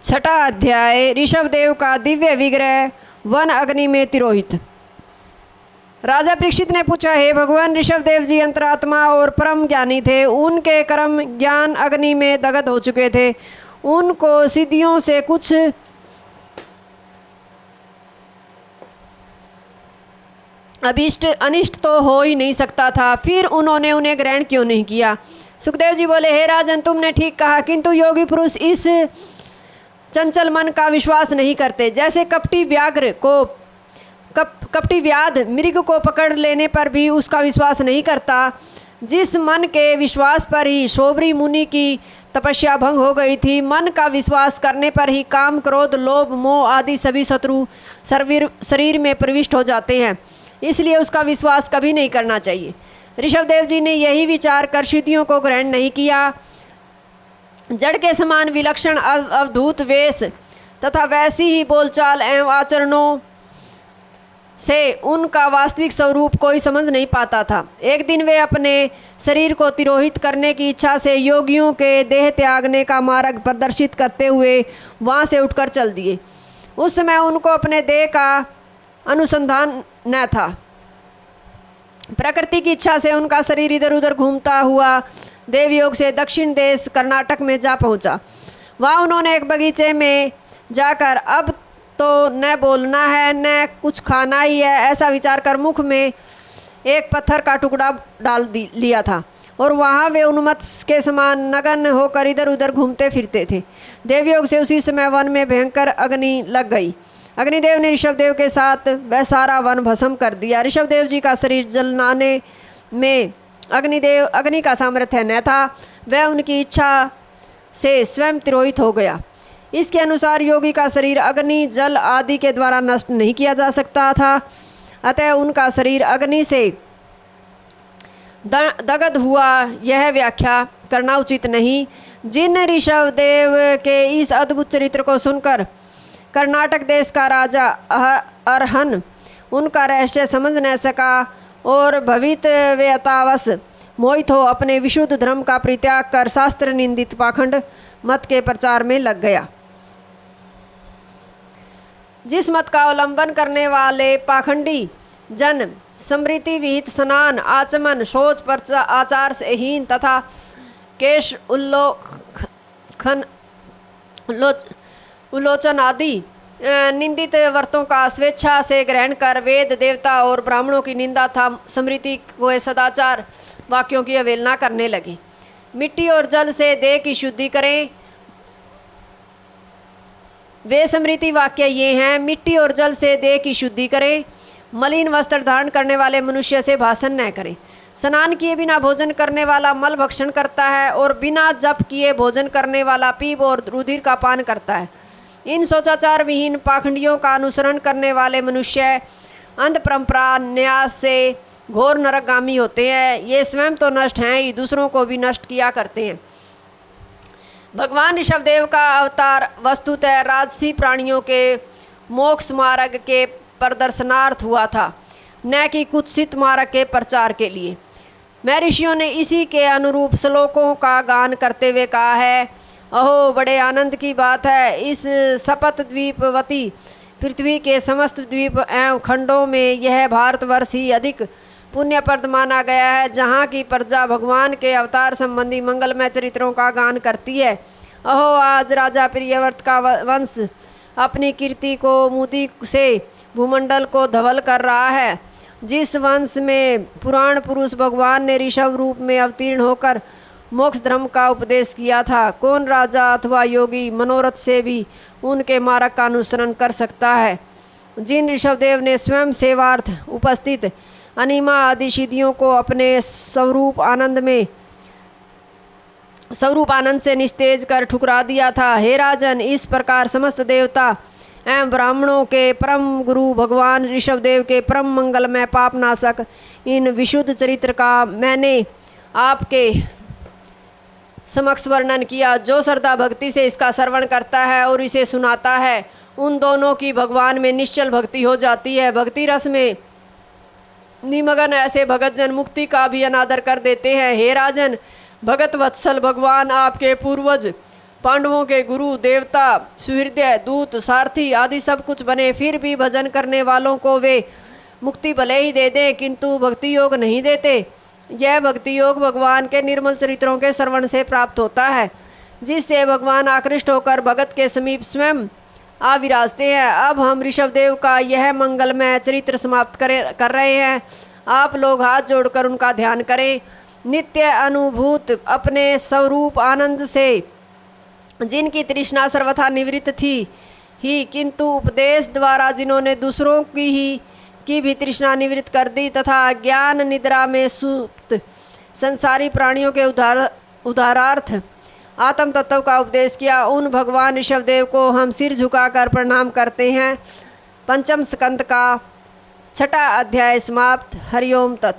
छठा अध्याय ऋषभदेव का दिव्य विग्रह वन अग्नि में तिरोहित। राजा परीक्षित ने पूछा, हे भगवान, ऋषभदेव जी अंतरात्मा और परम ज्ञानी थे। उनके कर्म ज्ञान अग्नि में दग्ध हो चुके थे। उनको सिद्धियों से कुछ अभिष्ट अनिष्ट तो हो ही नहीं सकता था, फिर उन्होंने उन्हें ग्रहण क्यों नहीं किया? सुखदेव जी बोले, हे राजन, तुमने ठीक कहा, किंतु योगी पुरुष इस चंचल मन का विश्वास नहीं करते। जैसे कपटी व्याध मृग को पकड़ लेने पर भी उसका विश्वास नहीं करता, जिस मन के विश्वास पर ही शोभरी मुनि की तपस्या भंग हो गई थी, मन का विश्वास करने पर ही काम, क्रोध, लोभ, मोह आदि सभी शत्रु शरीर में प्रविष्ट हो जाते हैं। इसलिए उसका विश्वास कभी नहीं करना चाहिए। ऋषभदेव जी ने यही विचार कर सिद्धियों को ग्रहण नहीं किया। जड़ के समान विलक्षण अवधूत वेश तथा वैसी ही बोलचाल एवं आचरणों से उनका वास्तविक स्वरूप कोई समझ नहीं पाता था। एक दिन वे अपने शरीर को तिरोहित करने की इच्छा से योगियों के देह त्यागने का मार्ग प्रदर्शित करते हुए वहाँ से उठकर चल दिए। उस समय उनको अपने देह का अनुसंधान न था। प्रकृति की इच्छा से उनका शरीर इधर उधर घूमता हुआ देवयोग से दक्षिण देश कर्नाटक में जा पहुंचा। वहाँ उन्होंने एक बगीचे में जाकर अब तो न बोलना है न कुछ खाना ही है, ऐसा विचार कर मुख में एक पत्थर का टुकड़ा डाल लिया था और वहाँ वे उन्मत्त के समान नगन होकर इधर उधर घूमते फिरते थे। देवयोग से उसी समय वन में भयंकर अग्नि लग गई। अग्निदेव ने ऋषभदेव के साथ वह सारा वन भस्म कर दिया। ऋषभदेव जी का शरीर जलाने में अग्नि का सामर्थ्य न था। वह उनकी इच्छा से स्वयं तिरोहित हो गया। इसके अनुसार योगी का शरीर अग्नि, जल आदि के द्वारा नष्ट नहीं किया जा सकता था। अतः उनका शरीर अग्नि से दग्ध हुआ, यह व्याख्या करना उचित नहीं। जिन ऋषभदेव के इस अद्भुत चरित्र को सुनकर कर्नाटक देश का राजा अरहन उनका रहस्य समझ न सका और भवितव्यतावश मोहित हो अपने विशुद्ध धर्म का परित्याग कर शास्त्र निंदित पाखंड मत के प्रचार में लग गया। जिस मत का अवलंबन करने वाले पाखंडी जन स्मृति विहित स्नान, आचमन, शौच, आचार से हीन तथा केश उल्लोचन आदि निंदित व्रतों का स्वेच्छा से ग्रहण कर वेद, देवता और ब्राह्मणों की निंदा था स्मृति को सदाचार वाक्यों की अवहेलना करने लगे। मिट्टी और जल से देह की शुद्धि करें। वे स्मृति वाक्य ये हैं, मिट्टी और जल से देह की शुद्धि करें। मलिन वस्त्र धारण करने वाले मनुष्य से भाषण न करें। स्नान किए बिना भोजन करने वाला मल भक्षण करता है और बिना जप किए भोजन करने वाला पीप और रुधिर का पान करता है। इन शौचाचार विहीन पाखंडियों का अनुसरण करने वाले मनुष्य अंध परंपरा न्यास से घोर नरकगामी होते हैं। ये स्वयं तो नष्ट हैं ही, दूसरों को भी नष्ट किया करते हैं। भगवान ऋषभदेव का अवतार वस्तुतः राजसी प्राणियों के मोक्ष मार्ग के प्रदर्शनार्थ हुआ था, न कि कुत्सित मार्ग के प्रचार के लिए। मैं ऋषियों ने इसी के अनुरूप श्लोकों का गान करते हुए कहा है, अहो बड़े आनंद की बात है, इस सपत द्वीपवती पृथ्वी के समस्त द्वीप एवं खंडों में यह भारतवर्ष ही अधिक पुण्यप्रद माना गया है, जहाँ की प्रजा भगवान के अवतार संबंधी मंगलमय चरित्रों का गान करती है। अहो आज राजा प्रियव्रत का वंश अपनी कीर्ति को मुदी से भूमंडल को धवल कर रहा है। जिस वंश में पुराण पुरुष भगवान ने ऋषभ रूप में अवतीर्ण होकर मोक्ष धर्म का उपदेश किया था, कौन राजा अथवा योगी मनोरथ से भी उनके मार्ग का अनुसरण कर सकता है? जिन ऋषभदेव ने स्वयं सेवार्थ उपस्थित अनिमा आदि सिद्धियों को अपने स्वरूप आनंद से निस्तेज कर ठुकरा दिया था। हे राजन, इस प्रकार समस्त देवता एवं ब्राह्मणों के परम गुरु भगवान ऋषभदेव के परम मंगलमय पापनाशक इन विशुद्ध चरित्र का मैंने आपके समक्ष वर्णन किया। जो श्रद्धा भक्ति से इसका श्रवण करता है और इसे सुनाता है, उन दोनों की भगवान में निश्चल भक्ति हो जाती है। भक्ति रस में निमग्न ऐसे भगतजन मुक्ति का भी अनादर कर देते हैं। हे राजन, भगत वत्सल भगवान आपके पूर्वज पांडवों के गुरु, देवता, सुहृदय, दूत, सारथी आदि सब कुछ बने, फिर भी भजन करने वालों को वे मुक्ति भले ही दे दें किंतु भक्ति योग नहीं देते। यह भक्ति योग भगवान के निर्मल चरित्रों के श्रवण से प्राप्त होता है, जिससे भगवान आकृष्ट होकर भगत के समीप स्वयं आ विराजते हैं। अब हम ऋषभदेव का यह मंगलमय चरित्र समाप्त कर रहे हैं। आप लोग हाथ जोड़कर उनका ध्यान करें। नित्य अनुभूत अपने स्वरूप आनंद से जिनकी तृष्णा सर्वथा निवृत्त थी ही, किंतु उपदेश द्वारा जिन्होंने दूसरों की भी तृष्णा निवृत्त कर दी तथा ज्ञान निद्रा में सुप्त संसारी प्राणियों के उद्धारार्थ आत्म तत्व का उपदेश किया, उन भगवान ऋषभदेव को हम सिर झुकाकर प्रणाम करते हैं। पंचम स्कंद का 6वां अध्याय समाप्त। हरिओम तत्सत।